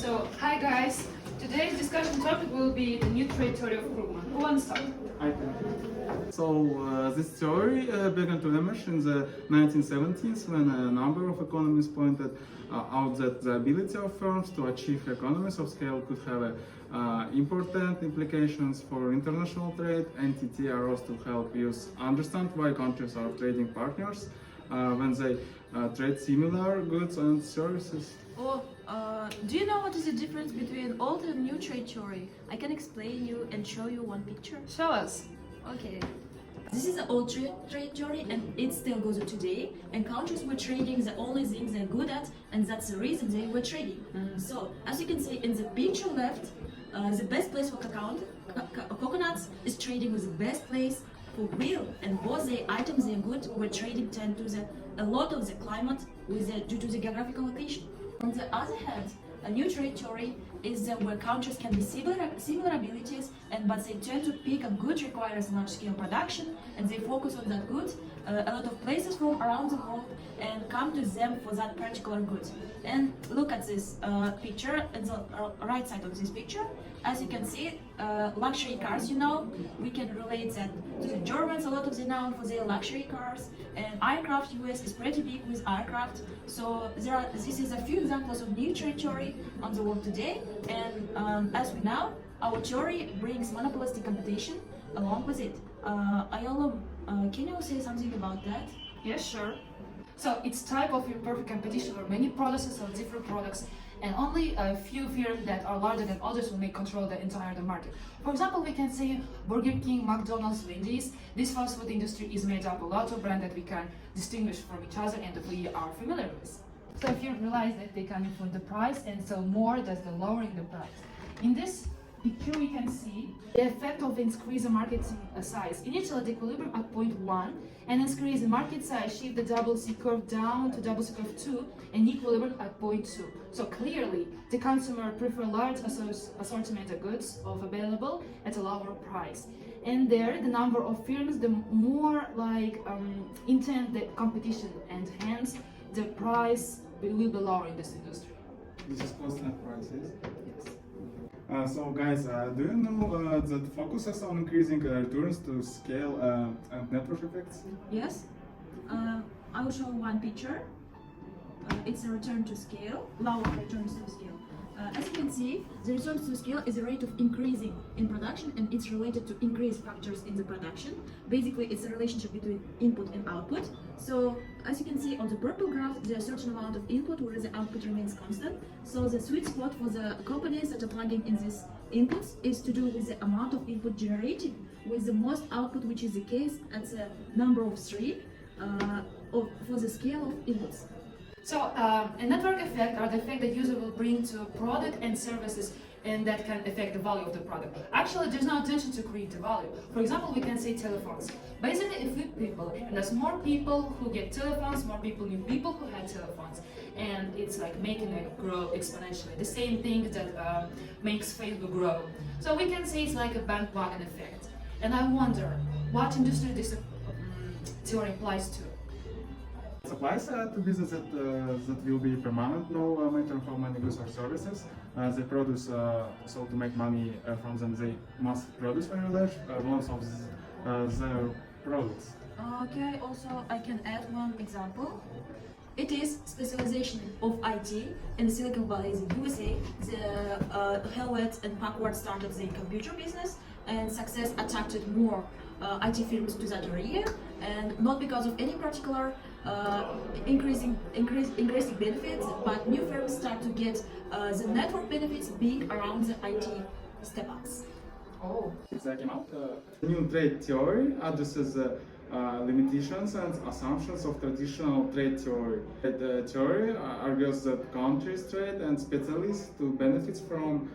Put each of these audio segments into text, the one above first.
So, hi guys. Today's discussion topic will be the new trade theory of Krugman. Who wants to start? I can. This theory began to emerge in the 1970s when a number of economists pointed out that the ability of firms to achieve economies of scale could have important implications for international trade. NTT arose to help us understand why countries are trading partners when they trade similar goods and services. Do you know what is the difference between old and new trade theory? I can explain you and show you one picture. Show us. Okay. This is the old trade theory and it still goes on today. And countries were trading the only things they're good at, and that's the reason they were trading. So, as you can see in the picture left, the best place for coconuts is trading with the best place for wheel, and both the items they're good were trading tend to a lot of the climate due to the geographical location. On the other hand, a new trade theory is where countries can be similar abilities, but they tend to pick a good requires large-scale production, and they focus on that good. A lot of places from around the world and come to them for that particular good. And look at this picture at the right side of this picture. As you can see, luxury cars, we can relate that to the Germans. A lot of them known for their luxury cars, and aircraft. US is pretty big with aircraft. So this is a few examples of new trade theory on the world today. And as we know, our theory brings monopolistic competition along with it. Ayala, can you say something about that? Yes, sure. So it's type of imperfect competition where many products sell different products, and only a few firms that are larger than others will make control the entire market. For example, we can say Burger King, McDonald's, Wendy's. This fast food industry is made up of a lot of brands that we can distinguish from each other and that we are familiar with. So if you realize that they can influence the price and sell more, that's the lowering the price. In this picture we can see the effect of increasing market size. Initially the equilibrium at point 1, and increase the market size shift the double C curve down to double C curve 2 and equilibrium at point 2. So clearly the consumer prefer large assortment of goods available at a lower price. And there the number of firms, the more intense the competition, and hence the price will be lower in this industry. This is constant prices. Yes. So guys, do you know that focuses on increasing returns to scale and network effects? Yes. I will show one picture. It's a return to scale, lower returns to scale. As you can see, the return to scale is a rate of increasing in production, and it's related to increased factors in the production. Basically, it's a relationship between input and output. So, as you can see on the purple graph, there's a certain amount of input where the output remains constant. So the sweet spot for the companies that are plugging in these inputs is to do with the amount of input generated with the most output, which is the case at the number of 3 for the scale of inputs. So a network effect are the effect that user will bring to a product and services, and that can affect the value of the product. Actually, there's no intention to create the value. For example, we can say telephones. Basically, if we people, and there's more people who get telephones, more people, new people who had telephones, and it's like making it grow exponentially. The same thing that makes Facebook grow. So we can say it's like a bandwagon effect. And I wonder what industry this theory applies to. It applies to business that will be permanent, no matter how many goods or services they produce. So to make money from them, they must produce very large volumes of their products. Okay, also I can add one example. It is specialization of IT in Silicon Valley in the USA. The Hewlett and Packard started the computer business, and success attracted more IT firms to that area, and not because of any particular increasing benefits, but new firms start to get the network benefits being around the IT step-ups. Oh. They came out. The new trade theory addresses the limitations and assumptions of traditional trade theory. The theory argues that countries trade and specialists to benefits from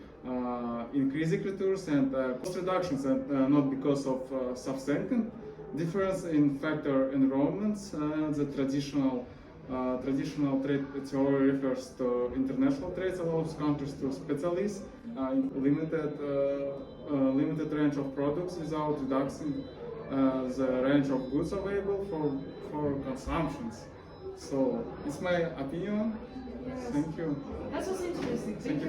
increasing returns and cost reductions, and not because of substantial difference in factor enrollments. The traditional trade theory refers to international trade, allows countries to specialize in limited range of products without reducing the range of goods available for consumptions. So it's my opinion. Yes. Thank you. That was interesting. Thank you.